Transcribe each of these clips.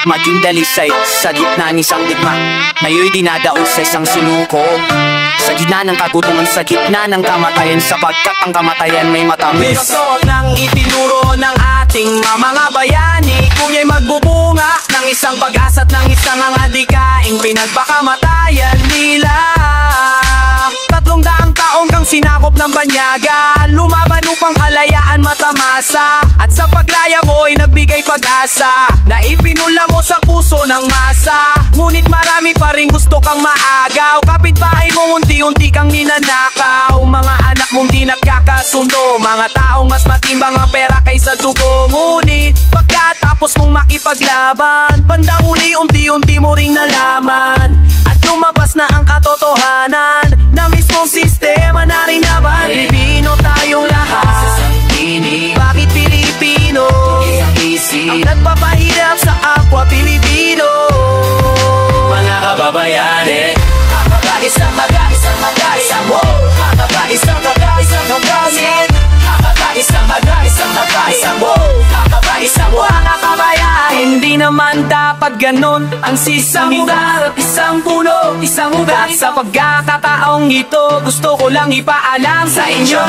maging dalisay sa gitna ng isang digma. Ngayon'y dinadaos sa isang sinuko, sa gitna ng kagutungan, sa gitna ng kamatayan, sapagkat ang kamatayan may matamis. Ito nang itinuro ng ating mga bayani, kung ya'y magbubunga ng isang pag-asa at ng isang adikaing pinagpakamatayan nila. 300 taong kang sinakop ng banyaga, lumaban upang kalayaan matamasa, at sa paglaya mo'y nagbigay pag-asa na ipinula mo sa puso ng masa. Ngunit marami pa rin gusto kang maagaw, kapitbahay mo unti-unti kang ninanakaw, mga anak mong di nagkakasundo, mga taong mas matimbang ang pera kaysa dugo. Ngunit pagkatapos mong makipaglaban, bandang uli unti-unti mo ring nalaman at lumabas na ang katotohanan na mismong sistema na rin naman. Pilipino tayong lahat, bakit Pilipino ang nagpapahirap sa kapwa Pilipino? Mga kababayani, isang mag-isang mag-isang mo, isang mag-isang mag-isang, isang mag-isang mag-isang mo, isang mga kabayan. Hindi naman dapat ganun ang sisamura, isang puno, isang ugat. Sa pagkakataong ito, gusto ko lang ipaalam sa inyo,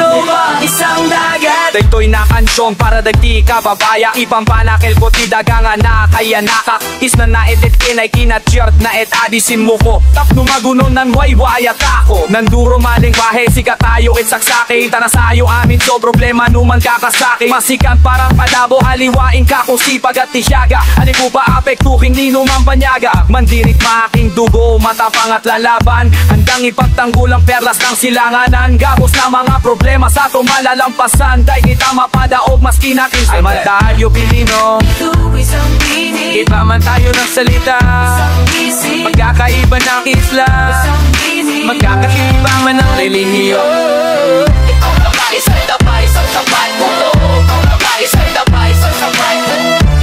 isang dagat. Ito'y nakansyong para dagdi kababaya, ipampanakil ko ti dagangan na kaya nakak isna na etet kinay kinatsyart na et adisin mo ko tapno magunon nan waywaya kako nanduro maling bahe sikat tayo et saksake tanasayo amin so problema numan kakasake masikan parang padabo haliwain ka kung sipag at tisyaga ani ko pa apektuking ninuman panyaga mandirit making dugo matapang at lalaban handang ipagtanggol ang perlas ng silanganan gabos na mga problema sa tumalalampasan dahil kita mapadaog maski natin ay tayo Pilino iba man tayo ng salita magkakaiba ng isla magkakaiba man ng relihiyon ikaw na ba isang dabay isang sabay puto ikaw na ba isang dabay isang sabay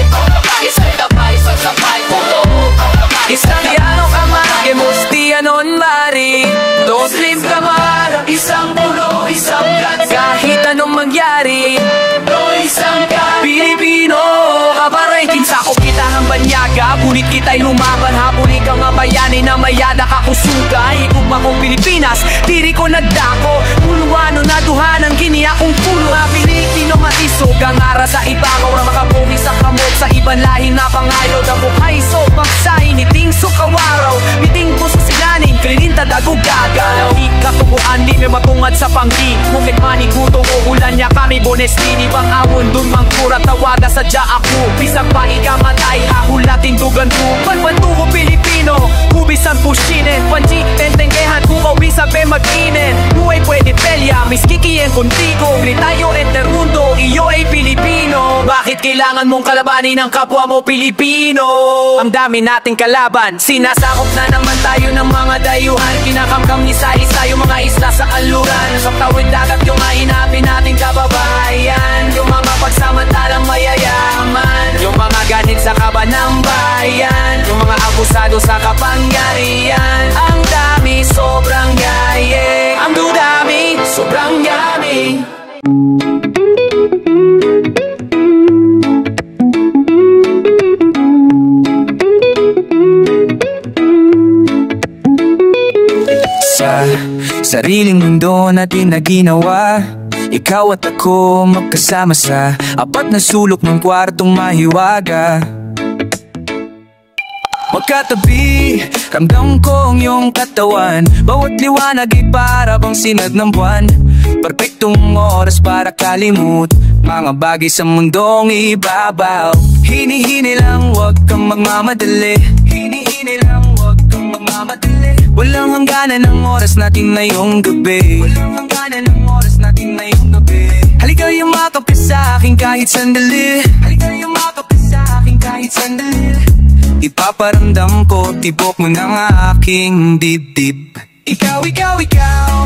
ikaw na ba isang dabay isang sabay puto ikaw na ba isang yanong amage mustianon mari don't sleep kamar isang puno isang gats kahit anong mangyari isang Pilipino kabaray kinsakop kita ng banyaga ngunit kita'y lumaban hapon ikaw nga bayani na mayada kakusuga ikugma kong Pilipinas diri ko nagdako puluano na duhanan kini akong pulo nga Pilipino matisog ang ara sa ibakaw na makapungi sa kamot sa ibang lahi na pangayo da bukay so magsahin iting sukawaraw miting puso silanin klininta dagog gagalaw ikatubuan di may matungad sa panggi mungkit manigutong uulan niya kami bonestini bang awon dun mang kura tawada sa dya ako bisag pa ikamatay ahulating dugan ko panpanto ko Pilipino kubisan pushinin panji tentenggehan kung kawisan pe mag-inen buhay pwede pelya miski kiyen kontigo gritayo enter mundo iyo ay Pilipino bakit kailangan mong kalabanin ang kapwa mo Pilipino ang dami nating kalaban sinasakop na naman tayo ng mga dayuhan kinakamkam ni isa-isa yung mga isla sa kanluran sa tawid dagat yung hainapin nating kababayan yung mga pagsamantalang mayayaman yung mga ganit sa kaba ng bayan yung mga abusado sa kapangyarihan ang dami sobrang yaye ang dudami sobrang yummy sa sariling mundo natin na ginawa ikaw at ako magkasama sa apat na sulok ng kwartong mahiwaga magkatabi, ramdam ko ang iyong katawan bawat liwanag ay para bang sinag ng buwan perpektong oras para kalimut mga bagay sa mundong ibabaw hini-hini lang huwag kang magmamadali hini-hini lang huwag kang magmamadali walang hangganan ng oras natin ngayong gabi walang hangganan ng oras natin ngayong gabi halika yumakap ka sa akin kahit sandali halika yumakap ka sa akin kahit sandali ipaparamdam ko tibok mo ng aking dibdib ikaw, ikaw, ikaw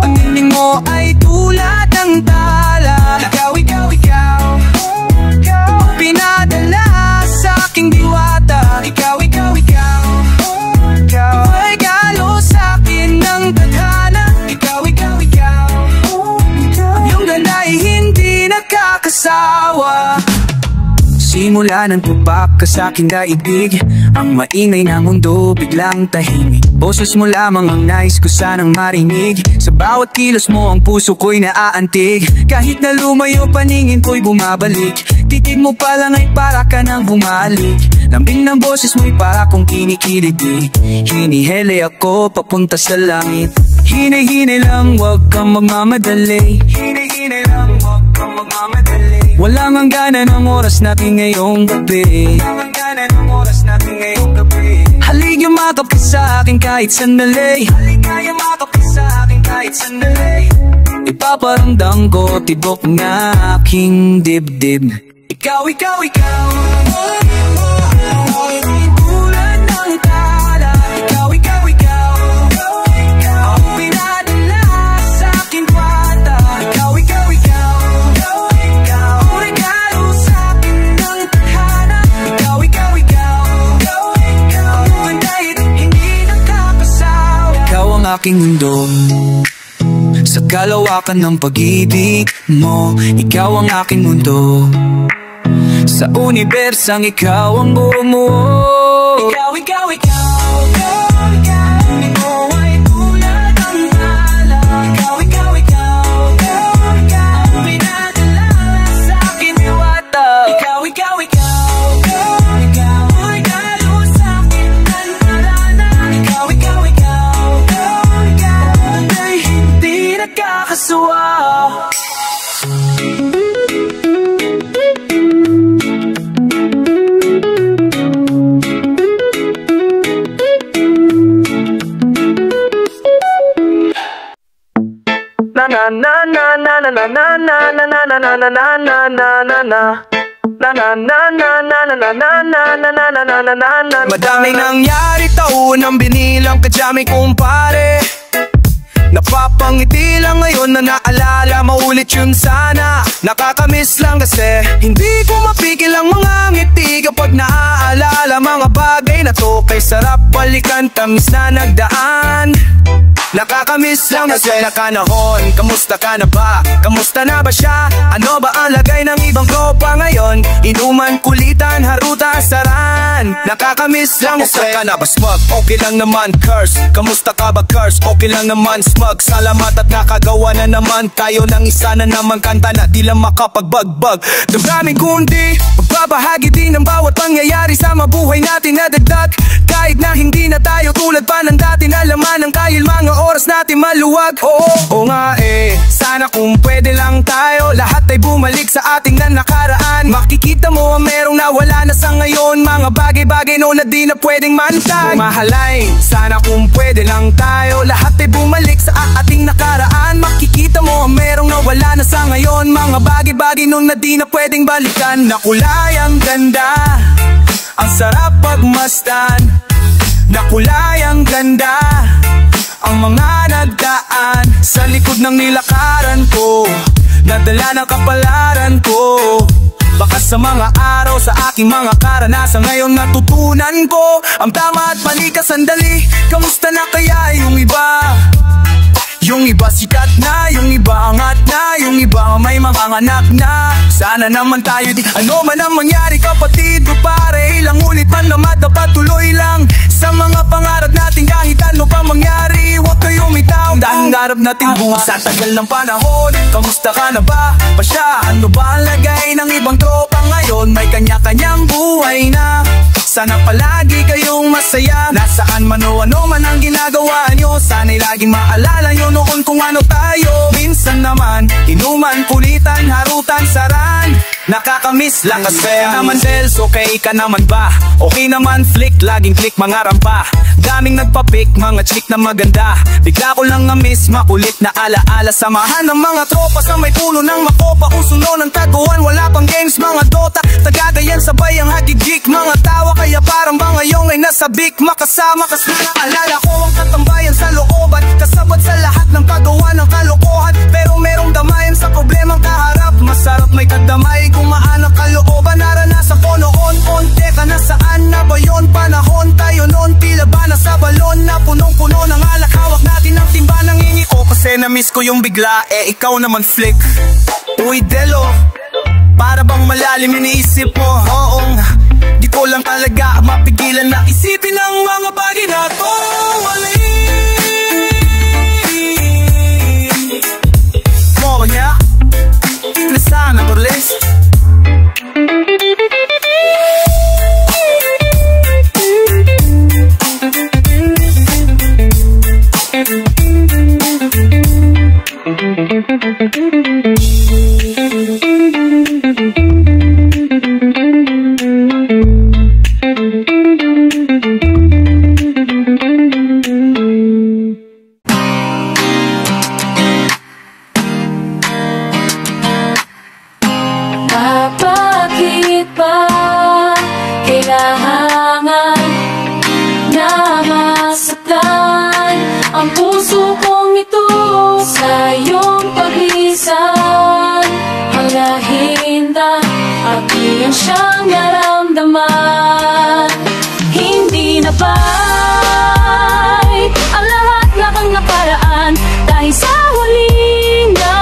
pagdiling mo ay tulad ng tala ikaw, ikaw, ikaw pinadala sa aking diwata ikaw, ikaw, ikaw regalo sa akin ng tadhana ikaw, ikaw, ikaw ang iyong ganda ay hindi nakakasawa simula Hangganan tubak ka sa aking daigdig. Ang maingay na mundo biglang tahimik. Boses mo lamang ang nais ko sanang marinig. Sa bawat kilos mo ang puso ko'y naaantig. Kahit na lumayo paningin ko'y bumabalik. Titig mo pa lang ay para ka nang bumalik. Lambing ng boses mo'y para kong kinikilig. Hinihele ako papunta sa langit. Hinay-hinay lang, wag kang magmamadali. Hinay-hinay lang, wag kang magmamadali. Walang hangganan ang oras natin ngayong gabi. Walang hangganan ang oras natin ngayong gabi. Halik yumakap ka sa akin kahit sandali. Halik nga yumakap ka sa akin kahit sandali. Ipaparamdam ko tibok ng aking dibdib. Ikaw, ikaw, ikaw. Tulad ng tala. Ikaw, ikaw, ikaw. Ang pinadala sa aking kwata. Ikaw, ikaw, ikaw. Ang regalo sa akin ng tadhana. Ikaw, ikaw, ikaw. Ang ganda'y hindi nakakasawa. Ikaw ang aking mundo. Sa kalawakan ng pag-ibig mo, ikaw ang aking mundo. Sa unibersang ikaw ang bumuo. Ikaw, ikaw, ikaw. Ikaw ay tulad ng tala. Ikaw, ikaw, ikaw. Ang pinadala sa akin diwata. Ikaw, ikaw, ikaw. Ang regalo sa akin ng tadhana. Ikaw, ikaw, ikaw. Ay hindi nakakasuwa. Na na na na na na na na na na na na na na na na na. Madaming nangyari taon ang binilang kadyami kumpare. Napapangiti lang ngayon na naalala, maulit yun sana. Nakakamiss lang kasi hindi ko mapigil ang mga ngiti kapag naaalala mga bagay na to. Kay sarap balikan, tamis na nagdaan. Nakakamiss lang kasi nakanahon. Kamusta ka na ba? Kamusta na ba siya? Ano ba ang lagay ng ibang tropa ngayon? Inuman, kulitan, haruta, saran. Nakakamiss lang kasi ka na ba smug? Okay lang naman curse. Kamusta ka ba curse? Okay lang naman smug. Salamat at nakagawa na naman tayo ng isa na naman kanta na di lang makapagbagbag. Damdaming kundi magbabahagi din ng bawat pangyayari sa mabuhay natin na dagdag. Kahit na hindi na tayo tulad pa ng dati na laman ng kahil mga oras natin maluwag. Oo nga sana kung pwede lang tayo lahat ay bumalik sa ating na nakaraan. Makikita mo ang merong nawala na sa ngayon. Mga bagay-bagay noon na di na pwedeng mantag. Mahalay, sana kung pwede lang tayo lahat ay bumalik sa ating nakaraan. Makikita mo ang merong nawala na sa ngayon. Mga bagay-bagay noon na di na pwedeng balikan. Nakulay ang ganda, ang sarap pagmasdan. Nakulay ang ganda, ang mga nagdaan sa likod ng nilakaran ko. Nadala ng kapalaran ko. Baka sa mga araw sa aking mga karanasan ngayon natutunan ko ang tama at mali ka sandali. Kamusta na kaya yung iba? Yung iba sikat na, yung iba angat na, yung iba may mga anak na. Sana naman tayo di ano man ang mangyari kapatid ko pare. Ilang ulit man naman dapat tuloy lang sa mga pangarap natin kahit ano pa mangyari. Huwag kayo umitaw dahil harap natin buhay sa tagal ng panahon. Kamusta ka na ba? Pasya, ano ba ang lagay ng ibang tropa ngayon? May kanya-kanyang buhay na. Sana palagi kayong masaya. Nasaan man o ano man ang ginagawa nyo. Sana'y laging maalala nyo noon kung ano tayo. Minsan naman, inuman, kulitan, harutan, saran. Nakakamiss lang kasi naman Dels, okay ka naman ba? Okay naman flick, laging click mga rampa. Daming nagpapick, mga chick na maganda. Bigla ko lang na-miss, makulit na alaala. Samahan ng mga tropa sa may puno ng makopa. Usuno ng taguan, wala pang games, mga dota. Tagagayan sabay ang hagigik, mga tawa. Kaya parang ba ngayong ay nasa big makasama. Kasi naalala ko ang katambayan sa looban. Kasabot sa lahat ng paggawa ng kalokohan. Pero merong damayan sa problemang kaharap. Masarap may kadamay, gumaan ang kalooban. Naranasan ko noon, teka nasaan na ba yun? Panahon tayo noon, tila ba nasa balon na punong-puno ng alak. Hawak natin ang timba ng ingi ko. Kasi na-miss ko yung bigla, ikaw naman flick. Uy Delo, para bang malalim iniisip mo? Oo nga, mapigilan na isipin ang mga bagay na to mali. Mo niya Lisana Borles. Bakit ba kailangan na masaktan ang puso kong ito sa iyong paglisan? Halahinda at iyong siyang naramdaman. Hindi na ba'y ang lahat na kang nakaraan dahil sa huli na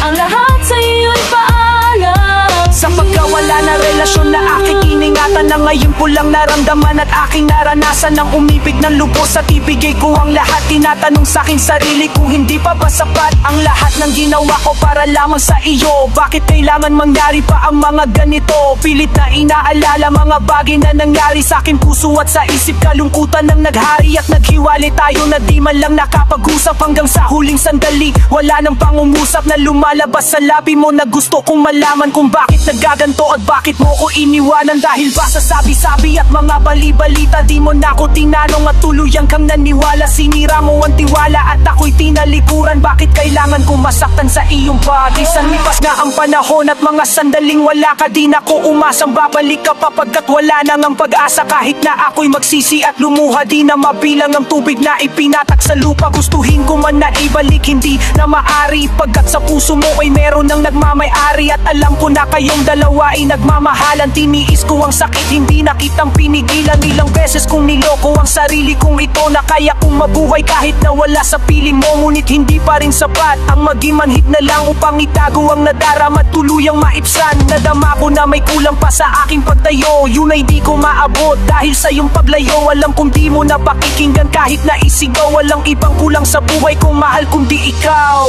ang lahat sa iyo'y paalam. Sa pagkawala na relasyon na aking iningatan na ngayon ko lang naramdaman at aking naranasan ng umibig ng lubos at ibigay ko ang lahat. Tinatanong sa aking sarili kung hindi pa ba sapat ang lahat ng ginawa ko para lamang sa iyo. Bakit kailangan mangyari pa ang mga ganito? Pilit na inaalala mga bagay na nangyari sa aking puso at sa isip. Kalungkutan ng naghari at naghiwalay tayo na di man lang nakapag-usap hanggang sa huling sandali. Wala nang pangungusap na lumalabas sa labi mo na gusto kong malaman kung bakit nagaganto at bakit mo ko iniwanan. Dahil ba sa sabi-sabi at mga bali-balita di mo na ako tinanong at tuluyang kang naniwala. Sinira mo ang tiwala at ako'y tinalikuran. Bakit kailangan kong masaktan sa iyong pagisan? Lipas na ang panahon at mga sandaling wala ka, di na ko umasang babalik ka pa pagkat wala nang ang pag-asa. Kahit na ako'y magsisi at lumuha, di na mabilang ang tubig na ipinatak sa lupa. Gustuhin ko man na ibalik, hindi na maari pagkat sa puso mo ay meron ng nagmamay-ari. At alam ko na kayong dalawa ay nagmamahalan. Tiniis ko ang sakit, hindi na kitang pinigilan. Ilang beses kong niloko ang sarili kong ito na kaya kong mabuhay kahit na wala sa piling mo. Ngunit hindi pa rin sapat ang maging manhid na lang upang itago ang nadarama at tuluyang maipsan. Nadama ko na may kulang pa sa aking pagtayo, yun ay di ko maabot dahil sa iyong paglayo. Alam kong di mo na pakikinggan kahit na isigaw. Walang ibang kulang sa buhay kong mahal kundi ikaw.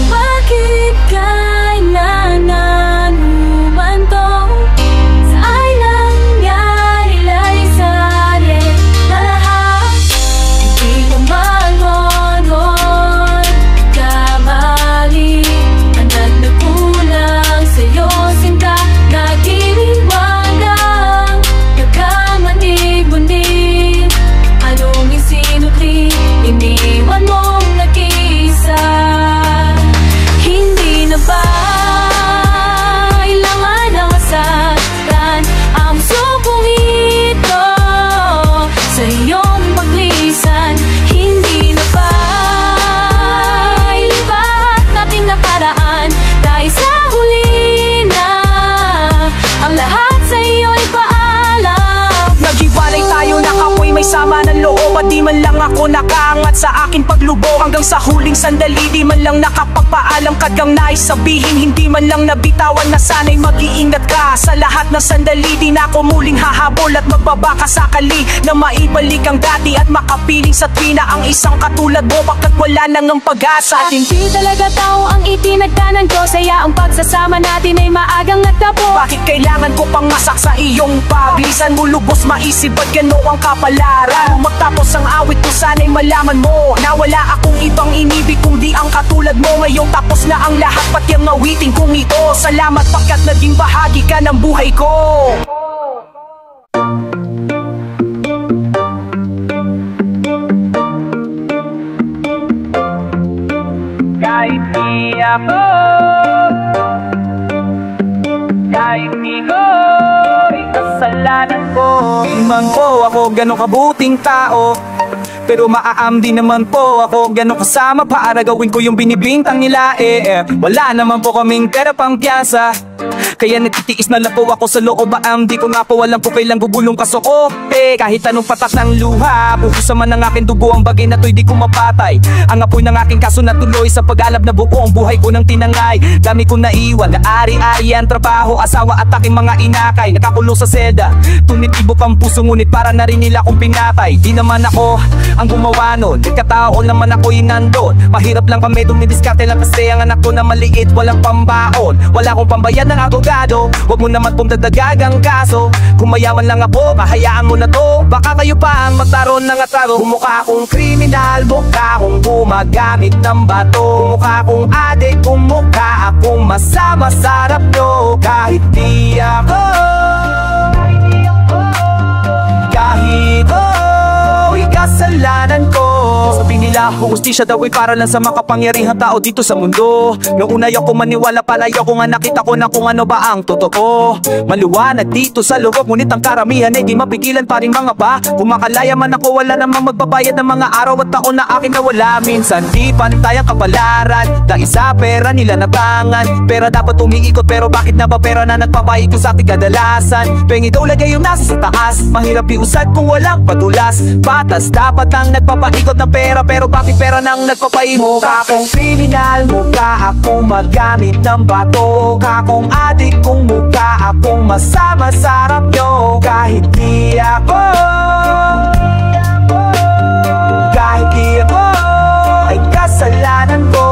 Bakit kailangan humantong sa ay nangyari lalisanin na lahat? Hindi naman noon kamali ang nagkulang sa'yo, sinta nag-iiwanang nagkamanig-manig. Anong isinutli, iniwan mong nag-iisa? Hindi na ba kailangan ng masaktan ang subong ito sa iyong paglisan? Hindi na ba ilipat nating nakaraan dahil sa huli na ang lahat sa iyo'y paalam? Naghiwalay tayo na kapoy may sama ng loob at di man lang ako nakaangat sa aking paglubo. Hanggang sa huling sandali di man lang nakapagpaalam. Kadang nais sabihin hindi man lang nabitawan na sana'y mag-iingat ka sa lahat ng sandali. Di na ako muling hahabol at magbabaka sakali na maibalik ang dati at makapiling sa tuwina ang isang katulad mo pagkat wala nang ang pag-asa. At hindi talaga tao ang itinagdanan ko, saya ang pagsasama natin ay maagang nagtapo. Bakit kailangan ko pang masak sa iyong paglisan mo? Lubos maisip at gano ang kapalaran. Kung magtapos ang awit ko sana'y malaman mo na wala akong ibang inibig kundi ang katulad mo. Ngayong tapos na ang lahat pati ang awitin kong ito. Salamat pagkat naging bahagi ka ng buhay ko. Kahit di ako, kahit di ko kasalanan ko, di man po ako ganong kabuting tao, pero maaamdi naman po ako ganong kasama para gawin ko yung binibintang nila. Wala naman po kaming pera pang piyasa, Kaya nagtitiis na lang po ako sa loob. Di ko nga po alam po kailang gugulong kasoko. Kahit anong patak ng luha, pupusa man ang aking dugo, ang bagay na to'y di ko mapatay. Ang apoy ng aking kaso na tuloy sa pag-alab na buo ang buhay ko ng tinangay. Dami ko naiwan na ari-ari ang trabaho, asawa at aking mga inakay. Nakakulong sa seda, tunitibo pang puso, ngunit para na rin nila kung pinatay. Di naman ako ang gumawa nun, katao naman ako'y nandun. Mahirap lang kami dumidiskarte lang kasi ang anak ko na maliit, walang pambaon. Wala akong pambayad ng abogado, huwag mo naman pong dadagagang kaso. Kung mayaman lang ako, kahayaan mo na to. Baka kayo pa ang magtaroon ng ataro. Mukha akong kriminal, mukha akong gumagamit ng bato, mukha akong adik, mukha akong masama sa harap nyo. Kahit di ako, kahit kasalanan ko. Sabi nila, hustisya daw ay para lang sa makapangyarihang tao dito sa mundo. Noong una ako maniwala, palayo ko nga nakita ko na kung ano ba ang totoo. Maluwanag dito sa loob, ngunit ang karamihan ay di mapigilan pa rin mga ba. Kumakalaya man ako, wala namang magbabayad ng mga araw at taon na aking nawala. Minsan di pantay ang kapalaran, dahil sa pera nila nabangan. Pera dapat umiikot, pero bakit na ba pera na nagpabayad ko sa ating kadalasan? Pengi daw lagay yung nasa sa taas, mahirap iusad kung walang patulas. Patas dapat ang nagpapaikot ng pera, pero bakit pera nang nagpapaimo? Mukha akong kriminal, mukha akong magamit ng bato, mukha akong adik, kung mukha akong masama sa harap nyo. Kahit di ako, kahit di ako ay kasalanan ko.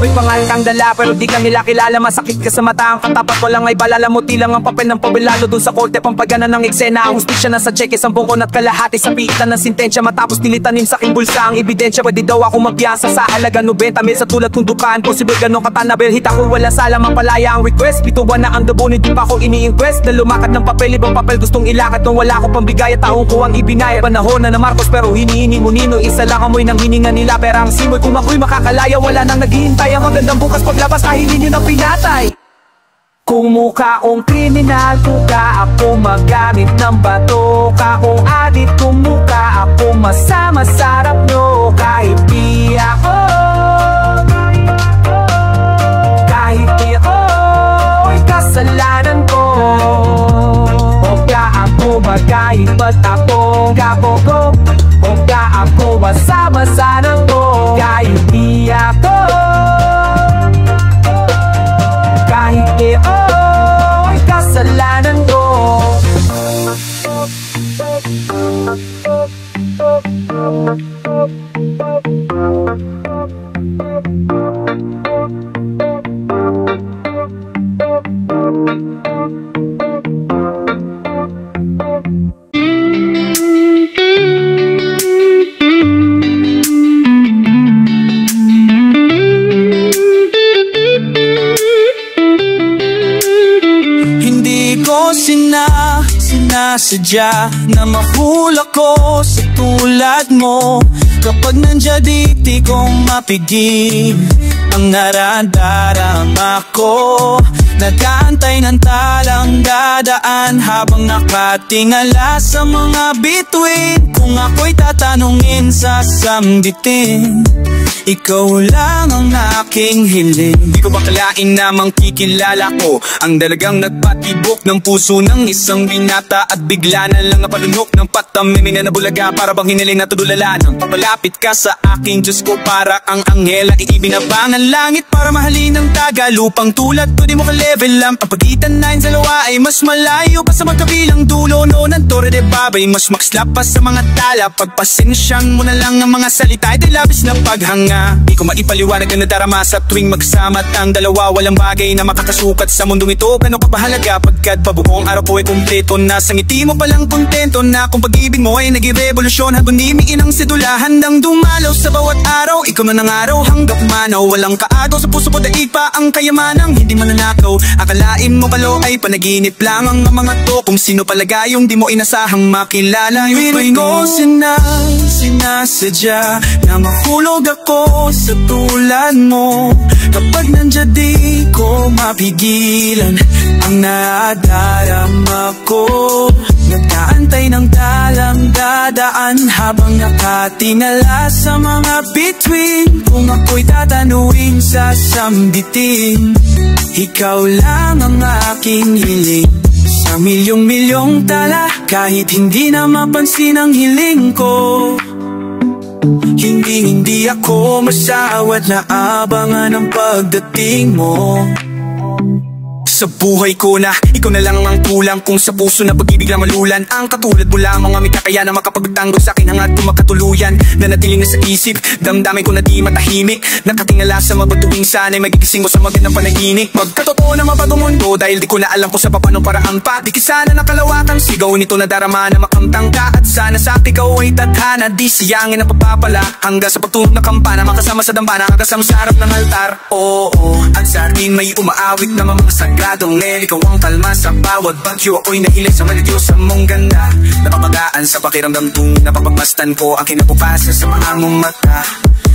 May pangalan kang dala pero di ka nila kilala, masakit ka sa mata, ang katapat ko lang ay balalamuti lang ang papel ng pabilalo dun sa korte, pampagana ng eksena. Ang hustisya na sa cheque, 10 kon at kalahati sa pitan ng sintensya. Matapos nilitanin sa aking bulsa ang ebidensya, pwede daw ako magpiyansa sa halaga 90 mil sa tulad kung dukaan. Posible ganong katanabel, hita ko wala sala, mapalaya ang request. Bituan na ang dabo, hindi pa ako ini-inquest. Na lumakad ng papel, ibang papel gustong ilakad nung wala ko pambigay at taong ko ang ibinayad. Panahon na na Marcos pero hinihingi mo nino, isa lang amoy ng hininga nila, pera ang simoy. Kung ako'y makakalaya, wala nang naghihintay. Ang magandang bukas paglabas kahit hindi nyo na pinatay. Kung mukha akong kriminal, mukha akong magamit ng bato, mukha akong adik, kung mukha akong masama sa harap nyo. Kahit di ako, kahit di ako ay kasalanan ko. Mukha ako magkahit ba't ako kapogo, mukha ako masama sa harap ko. Kahit di ako, kahit di ay kasalanan ko. Sinasadya na mahula ko sa tulad mo. Kapag nandiyan di ko mapigil ang naradarama ko. Nag-aantay ng talang dadaan habang nakatingala sa mga bituin. Kung ako'y tatanungin, sasambitin, ikaw lang ang aking hiling. Di ko bakalain na mangkikilala ko ang dalagang nagpatibok ng puso ng isang binata. At bigla na lang napalunok ng patamimin na nabulaga, para bang hiniling na tudulala nang papalapit ka sa aking Diyos ko. Para ang anghel at ibinabang ng langit para mahalin ng tagalupang tulad ko. Di mo ka-level up, ang pagitan na sa lawa ay mas malayo pa sa magkabilang dulo. No ng Torre de Babay, mas makslap pa sa mga tala. Pagpasensyahan mo na lang ang mga salita ay labis na paghanga. Di ko maipaliwanag na nadarama sa tuwing magsama at ang dalawa. Walang bagay na makakasukat sa mundong ito. Gano'n ka bahalaga pagkat pabuong araw po ay kumpleto na. Sa ngiti mo palang kontento na kung pag-ibig mo ay nag-revolusyon. Habang nimiin ang sedula, handang dumalaw sa bawat araw. Ikaw na ng araw hanggang manaw. Walang kaagaw sa puso ko, daig pa ang kayamanang hindi mananakaw. Akalain mo palo ay panaginip lang ang mga to. Kung sino palaga yung di mo inasahang makilala. Piling ko sinasadya na mahulog ako sa tulad mo. Kapag nandiyan di ko mapigilan ang nadarama ko. Nagkaantay ng talang dadaan habang naka Nakatingala sa mga bituin, kung ako'y tatanungin sa sambitin, ikaw lang ang aking hiling. Sa milyong-milyong tala, kahit hindi na mapansin ang hiling ko, hindi ako masawat na abangan ang pagdating mo. Sa buhay ko na, ikaw na lang ang kulang. Kung sa puso na pag-ibig lang malulan, ang katulad mo lamang ang may kakaya na makapagtanggol sa akin hangad kung makatuluyan. Nanatiling na sa isip, damdamin ko na di matahimik. Nakatingala sa mabatuwing sana'y magigising ko sa magandang panaginip. Magkatotoo na mapagong mundo, dahil di ko na alam kung sa papanong paraan pa. Di sana nakalawatan, sigaw nito na darama na makamtang ka. At sana sa ikaw ay tadhana, di siyangin ang papapala. Hanggang sa pagtunog na kampana, makasama sa dambana, kasama sa harap ng altar. Oo, at sa atin may umaawit na mga sagradong ikaw ang kalma sa bawat bagyo. Ako'y nahilig sa malidyos mong ganda. Napapagaan sa pakiramdam tuwing napapagmastan ko ang kinabukasan sa mga mong mata.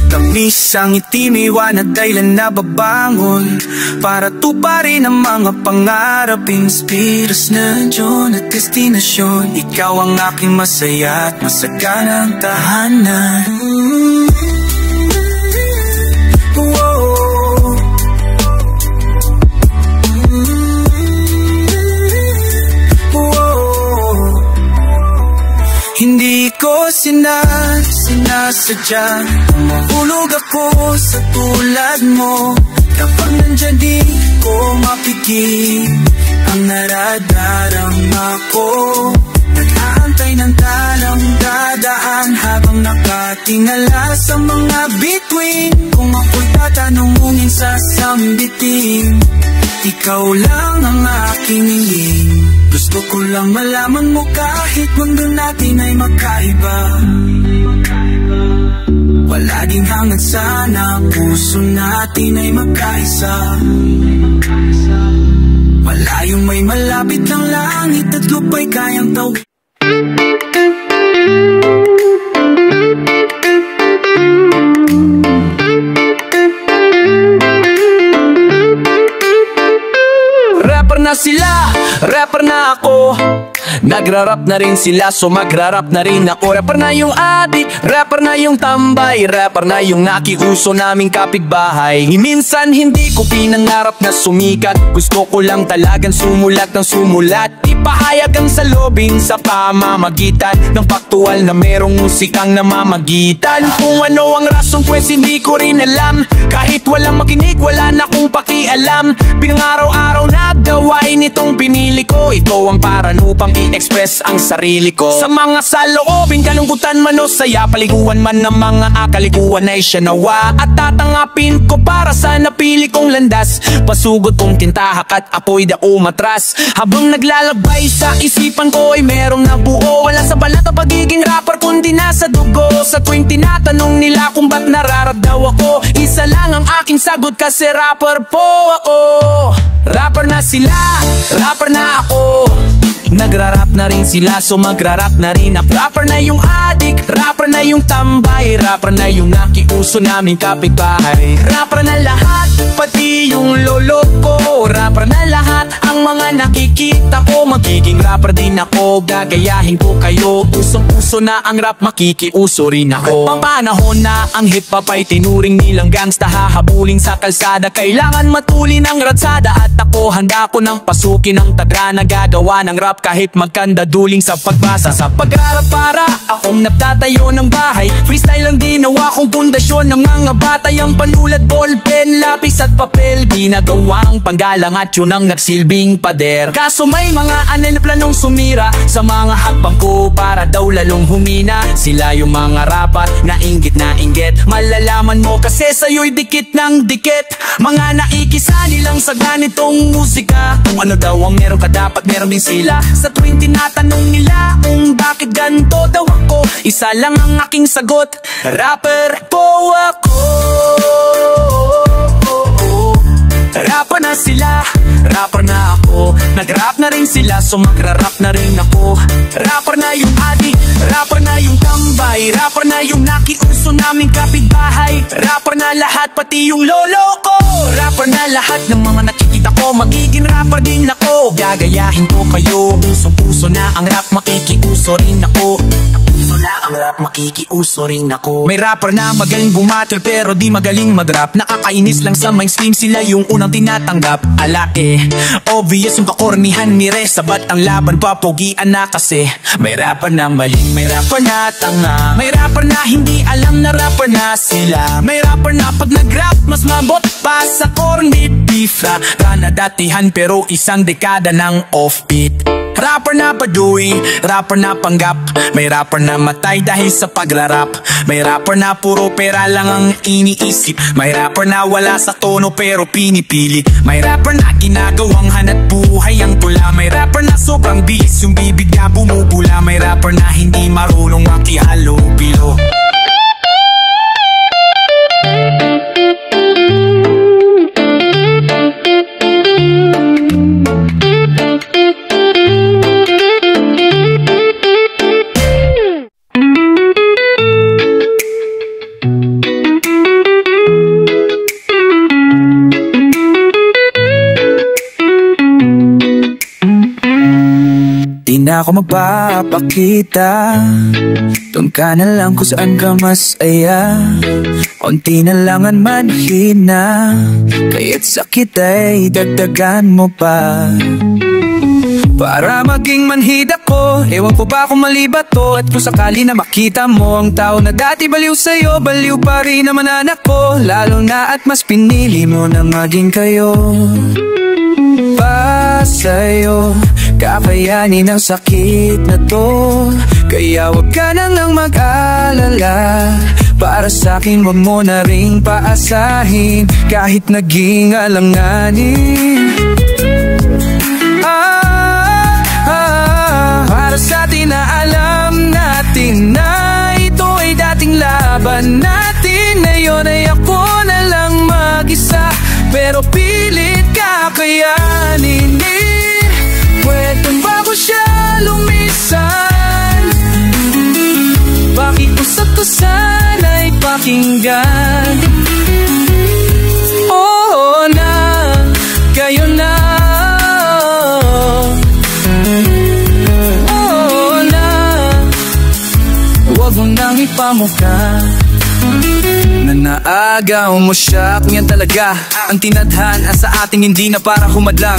Tamis ang itim, iwanag dahil nababangon para tuparin ang mga pangarap. Inspiras na Diyon at destinasyon, ikaw ang aking masaya at masaganang tahanan. Hindi ko sinasadya, mahulog ako sa tulad mo. Kapag nandyan di ko mapigil ang naradarama ko. Nag-aantay ng talang dadaan habang nakatingala sa mga bituin. Kung ako'y tatanungin sa sambitin, ikaw lang ang aking hiling. Gusto ko lang malaman mo kahit mundo natin ay magkaiba. Wala ding hangad sana, puso natin ay magkaisa. Malayong may malapit ng langit at lupa'y kayang tawid. Rapper na sila, rapper na ako. Nagrarap na rin sila, so magrarap na rin ako. Rapper na yung adik, rapper na yung tambay, rapper na yung nakiuso naming kapitbahay. Minsan hindi ko pinangarap na sumikat, gusto ko lang talagang sumulat ng sumulat. Ipahayag ang salobin sa pamamagitan ng faktual na merong musikang namamagitan. Kung ano ang rason pues hindi ko rin alam, kahit walang makinig wala na kong pakialam. Pinangaraw-araw na gawain itong pinili ko, ito ang paraan upang i-express ang sarili ko. Sa mga saloobin, kalungkutan man o saya, paliguan man ng mga akaliguan ay siya nawa. At tatangapin ko para sa napili kong landas, pasugot kong tintahak at apoy da umatras. Habang naglalabay sa isipan ko ay merong nabuo, wala sa balat ang pagiging rapper kundi nasa dugo. Sa tuwing tinatanong nila kung ba't nararadaw ako, isa lang ang aking sagot kasi rapper po ako. Rapper na sila, rapper na ako. Nagrarap na rin sila, so magrarap na rin ako. Rapper na yung adik, rapper na yung tambay, rapper na yung nakiuso naming kapitbahay. Rapper na lahat, pati yung lolo ko. Rapper na lahat, ang mga nakikita ko. Magiging rapper din ako, gagayahin ko kayo. Usong-uso na ang rap, makikiuso rin ako. Papanahon na ang hip-hop ay tinuring nilang gangsta, hahabulin sa kalsada, kailangan matulin ang ratsada. At ako handa ko nang pasukin ang tagrana, gagawa ng rap kahit magkandaduling sa pagbasa. Sa pag-arap para akong nagtatayo ng bahay, freestyle ang ginawa kong pundasyon ng mga batay. Ang panulat, ballpen, lapis at papel, ginagawang panggalang at yun ang nagsilbing pader. Kaso may mga anel na planong sumira sa mga hakbang ko para daw lalong humina. Sila yung mga rapat na inggit, malalaman mo kasi sa'yo'y dikit ng dikit. Mga naikisa nilang sa ganitong musika, kung ano daw ang meron ka dapat meron din sila. Sa tuwing tinatanong nila kung bakit ganito daw ako, isa lang ang aking sagot, rapper po ako. Rapper na sila, rapper na ako. Nagrap na rin sila, so magrarap na rin ako. Rapper na yung adik, rapper na yung tambay, rapper na yung nakiuso naming kapitbahay. Rapper na lahat, pati yung lolo ko. Rapper na lahat ng mga nakikita ko, magiging rapper din ako. Gagayahin ko kayo, usong-uso na ang rap, makikiuso rin ako. wala ang rap, makikiuso rin ako. May rapper na magaling bumatter pero di magaling mag-rap. Nakakainis lang sa mainstream, sila yung unang tinatanggap. Alake, obvious yung kakornihan ni Re. Sabat ang laban, papogian na kasi. May rapper na maling, may rapper na tanga. May rapper na hindi alam na rapper na sila. May rapper na pag nag-rap mas mabot pa sa corned beef. Na datihan pero isang dekada ng offbeat. Rapper na baduy, rapper na panggap. May rapper na matay dahil sa pagrarap. May rapper na puro pera lang ang iniisip. May rapper na wala sa tono pero pinipilit. May rapper na ginagawang hanat buhay ang tula. May rapper na sobrang bilis, yung bibig niya bumubula. May rapper na hindi marunong makihalo-bilo. Di na ako magpapakita, doon ka na lang kung saan ka masaya. Konti na lang ang manhina, kaya't sakit ay dagdagan mo pa. Para maging manhid ako, ewan ko ba kung mali ba to. At kung sakali na makita mo ang tao na dati baliw sa'yo, baliw pa rin naman anak ko. Lalo na at mas pinili mo na maging kayo. Pa sa'yo, kakayanin ang sakit na to. Kaya wag ka na lang mag-alala. Para sa'kin wag mo na ring paasahin, kahit naging alanganin. Para sa'tin na alam natin na ito ay dating laban natin. Ngayon ay ako na lang mag-isa, pero pilit kakayanin. Pwedeng bago siya lumisan, pakiusap ko sana'y pakinggan. Oo na, kayo na. Oo na, huwag mo nang ipamukha na naagaw mo siya. Kung yan talaga ang tinadhana sa ating hindi na para humadlang,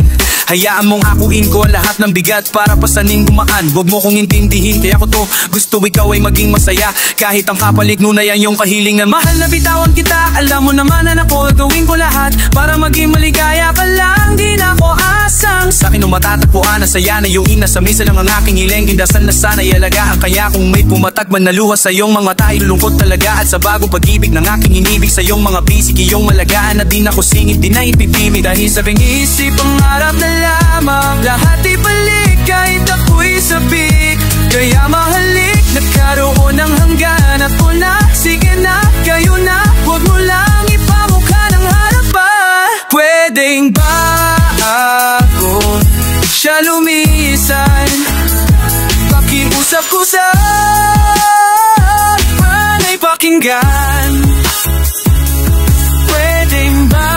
hayaan mong akuin ko ang lahat ng bigat para pasaning gumaan. Huwag mo kong intindihin, kaya ako to gusto ikaw ay maging masaya. Kahit ang kapalit nun ay ang iyong kahiling na mahal na bitawan kita. Alam mo naman na ako, gawin ko lahat para maging maligaya ka lang. Di na ako asang sa'kin o matatagpuan na saya na yung ina sa misa lang ang aking hiling. Kindasal na sana'y alagaan, kaya kung may pumatag man na luha sa iyong mga tayo, lungkot talaga. At sa bagong pag-ibig ng aking inibig sa iyong mga bisig, iyong malagaan na di na ko singit, di na ipipimig. Dahil sa pang-isip ang harap na lamang, lahat ibalik kahit ako'y sabik. Kaya mahalik, nagkaroon ng hanggan at una. Sige na, kayo na, huwag mo lang ipamukha ng harap pa. Pwedeng ba ako siya lumisan, pakiusap ko sa panay pakinggan. Pwedeng ba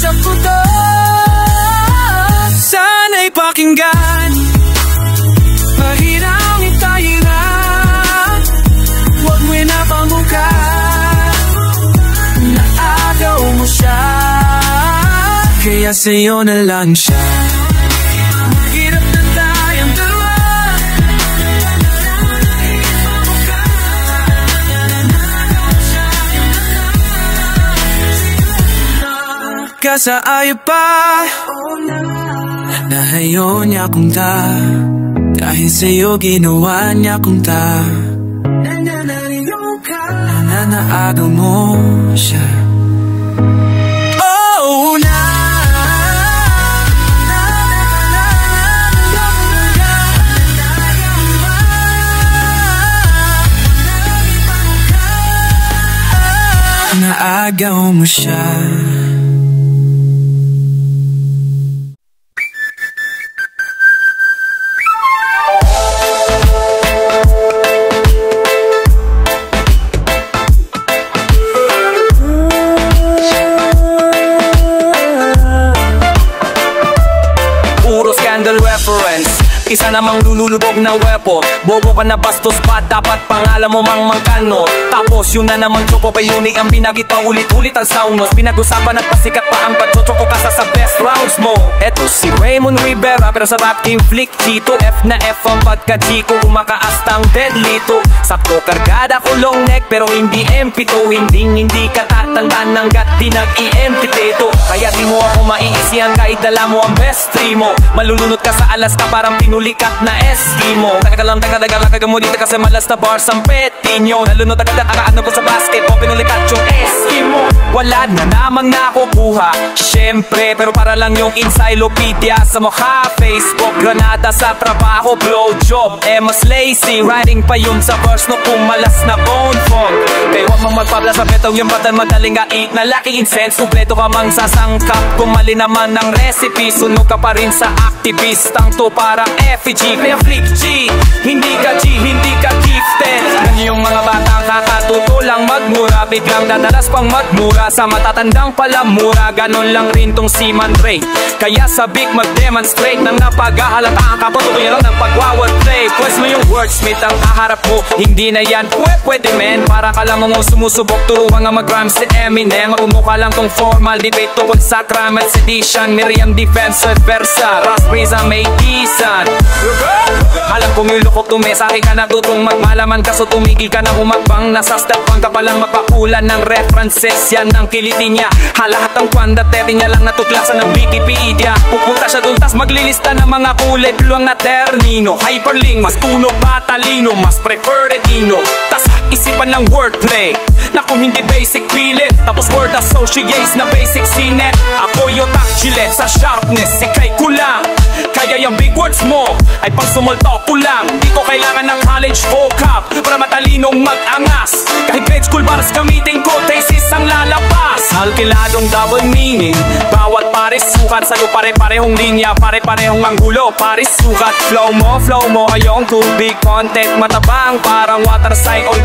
ko to, sana'y pakinggan. Mahirang itayin na, huwag mo na pamukha. Naagaw mo siya, kaya sa'yo na lang siya. Mahirap na tayong dalawa, kasaayo pa na ayaw niya kung ta, dahil sa'yo ginawa niya kung ta. Nananaagaw mo siya. Oh na, naagaw mo siya. isa namang lululubog na weapon. Bobo ka na bastos pa, dapat pangalan mo mang Mangkano. Tapos yun na naman choco pa yun ang binagita ulit-ulit ang soundnos. Pinag-usapan at pasikat pa ang pagchochoko kasa sa best rounds mo. Eto si Raymond Rivera, pero sa rap game flick Chito. F na F ang pagka-chiko, kumakaastang deadlito. Sakto kargada kulong neck, pero hindi MP2. Hindi ka tatandaan ng gat, di nag-i-empty-teto. Kaya di mo ako maiisihan kahit dala mo ang best tree mo. Malulunod ka sa alas ka parang pinulikat na Eskimo. Taga mo dito kasi malas na bars ang peti nyo. Nalunod agad at akaano ko sa basket o pinulikat yung Eskimo. Wala na namang nakukuha, syempre, pero para lang yung encyclopedia sa mukha. Facebook, granada sa trabaho, blowjob, mas lazy. Writing pa yun sa verse no kung malas na bone fog. Kaya wag mong magpabla sa betong yung batal madaling ait na laki incense. Kumpleto ka mang sasangkap, kung mali naman ng recipe, sunog ka pa rin sa activistang to parang effigy. Kaya flick G, hindi ka gifted. Ganyan yung mga batang kakatuto lang magmura, biglang dadalas pang magmura sa matatandang palamura. Ganon lang rin tong si Mandre, kaya sabik mag-demonstrate nang napaghahalata ka po. Tutuloy lang ng pagwawordplay. Pwes mo yung wordsmith ang aharap mo, hindi na yan pwede men. Para ka lang mo sumusubok, turuan nga mag-rhyme si Eminem. Umukha lang tong formal debate tungkol sa crime at sedition. Miriam defense adversa, Raspberries ang may isan. Alam ko may lukok tumesaki ka na tutong magmalaman, kaso tumigil ka na humagbang. Nasa step 1 ka palang mapakulan ng references, yan ang kiliti niya. Lahat ang kwandatete niya lang natuklasan ng Wikipedia. Pupunta siya dun tas maglilista ng mga kulay bluang na ternino. Hyperlink, mas tunog batalino, mas preferred dino. Tas isipan lang wordplay na kung hindi basic pilit, tapos word associates na basic sinet. Ako yung takchile sa sharpness, ikay kulang. Kaya yung big words mo ay pang sumultok ko lang. Di ko kailangan ng college vocab para matalinong mag-angas. Kahit grade school bars gamitin ko, thesis ang lalabas. Alkiladong double meaning, bawat pares sukat. Sa'yo pare-parehong linya, pare-parehong anggulo, pares sukat. Flow mo ayong tubig, content matabang parang water cycle.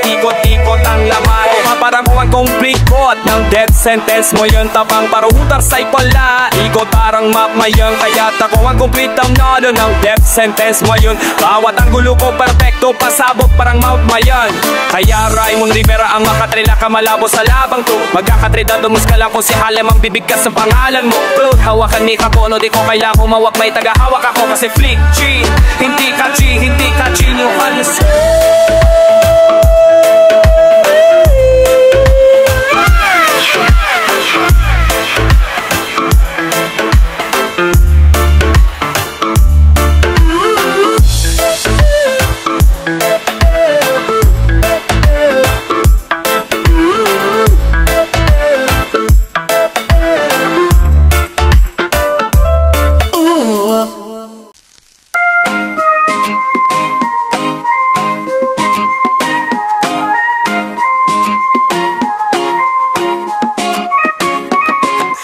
Ikot-ikot ang laman, maparanguan kong plikot ng death sentence mo yun. Tabang parutar cycle la, ikot parang map mayon. Kaya tako ang complete ang nodo ng death sentence mo yun. Bawat ang gulo ko perfecto, pasabog parang mouth mayon. Kaya Raymond Rivera ang makatrila ka malabo sa labang to. Magkakatrida dumus ka lang kung si Halem ang bibigkas ng pangalan mo. Float, hawakan ni Kapono, di ko kailangan humawak, may tagahawak ako kasi flick G. Hindi ka genius.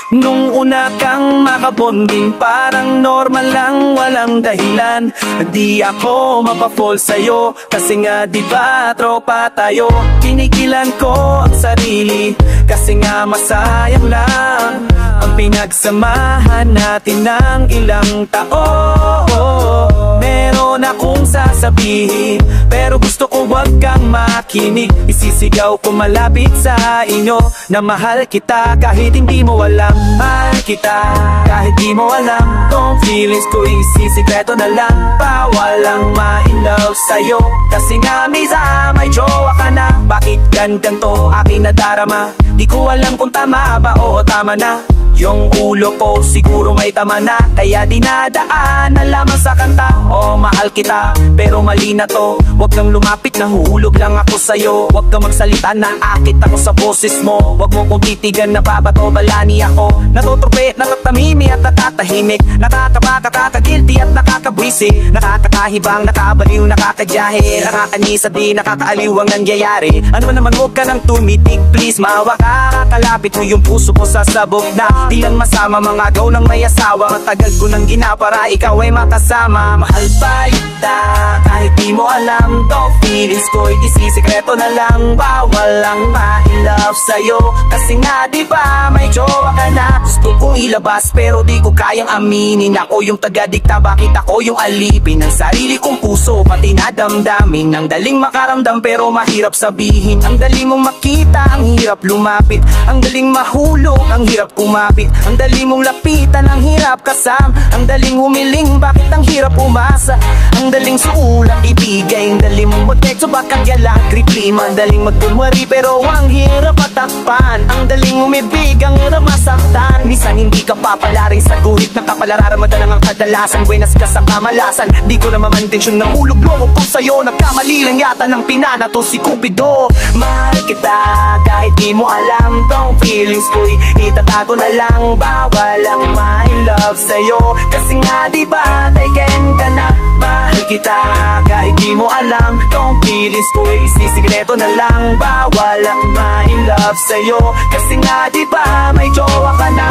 Nung una kang makabonding, parang normal lang, walang dahilan. Di ako mapafall sa'yo, kasi nga diba tropa tayo. Kinikilan ko ang sarili, kasi nga masayang lang ang pinagsamahan natin ng ilang taon. Meron akong sasabihin, pero gusto ko wag kang makinig. Isisigaw ko malapit sa inyo na mahal kita kahit hindi mo alam. Mahal kita kahit di mo alam. Tong feelings ko isisikreto na lang. Bawal lang ma-in-love sa'yo, kasi nga misa may jowa ka na. Bakit ganito aking nadarama? Di ko alam kung tama ba o tama na. Yung ulo ko siguro may tama na, kaya dinadaan na lamang sa kanta. Oh, mahal kita, pero mali na to. Huwag kang lumapit, nahuhulog lang ako sa'yo. Huwag kang magsalita, naakit ako sa boses mo. Huwag mo kong titigan, nababato, balani ako. Natutupi, natatamimi at natatahimik. Nakakabaka, nakaka-guilty at nakakabwisi. Nakakakahibang, nakabaliw, nakakadyahe. Nakakanisa di, nakakaaliw ang nangyayari. Ano naman huwag ka nang tumitig, please. Mahawa ka, kakalapit mo yung puso ko sa sabog na. Di lang masama mga gaw ng may asawa. Matagal ko nang gina para ikaw ay makasama. Mahal pa kita kahit di mo alam. Don't feelings ko'y isisikreto na lang. Bawal lang ma-in-love sa'yo kasi nga diba may jowa ka na. Gusto kong ilabas pero di ko kayang aminin. Ako yung taga-dikta, bakit ako yung alipin ng sarili kong puso, pati na damdamin. Ang daling makaramdam pero mahirap sabihin. Ang daling mong makita, ang hirap lumapit. Ang daling mahulog, ang hirap kumapit. Ang daling mong lapitan, ang hirap kasam. Ang daling humiling, bakit ang hirap umasa. Ang daling suulat, ibigay. Ang daling mong mag-text, bakit yala kriplima. Ang daling magkunwari pero ang hirap patakpan. Ang daling umibig, ang hirap masaktan. Minsan hindi ka papalaring sa guhit na kapalaramadaman lang ang kadalasan. Buenas ka sa kamalasan. Di ko naman intensyon na hulog loob ko sa'yo. Nagkamali lang yata ng pinanato si Cupido. Mahal kita kahit di mo alam. Tong feelings ko'y itatago na lang. Bawal ang ma-in-love sa'yo kasi nga diba taken ka na. Mahal kita kahit di mo alam. Tong feelings ko'y isisikreto na lang. Bawal ang ma-in-love sa'yo kasi nga diba may jowa ka na.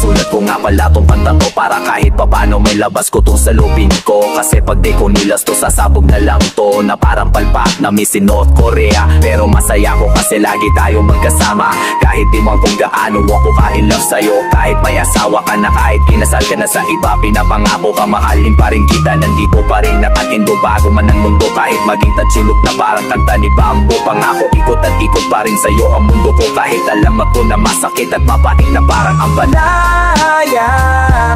Sulat ko nga pala tong kantang to para kahit papano may labas ko tong salubin ko. Kasi pag di ko nilas to sasabog na lang to. Na parang palpak na Miss North Korea. Pero masaya ko kasi lagi tayo magkasama. Kahit di man kung gaano ako ka-in-love sa'yo. Kahit may asawa ka na, kahit kinasal ka na sa iba. Pinapangako ka mahalin pa rin kita. Nandito pa rin nakatindo bago man ang mundo. Kahit maging tatsulok na parang kanta ni Bambo. Pangako ikot at ikot pa rin sa'yo ang mundo ko. Kahit alam ako na masakit at mapating na parang ang balaya.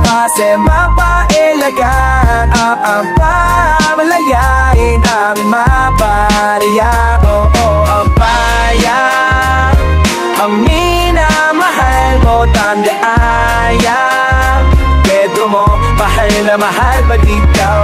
Kasi mapailagan ang pamalayain ang mapariya. Oo, ang paya ang minamahal mo, tandaan. Pedro mo, mahal na mahal pag ikaw.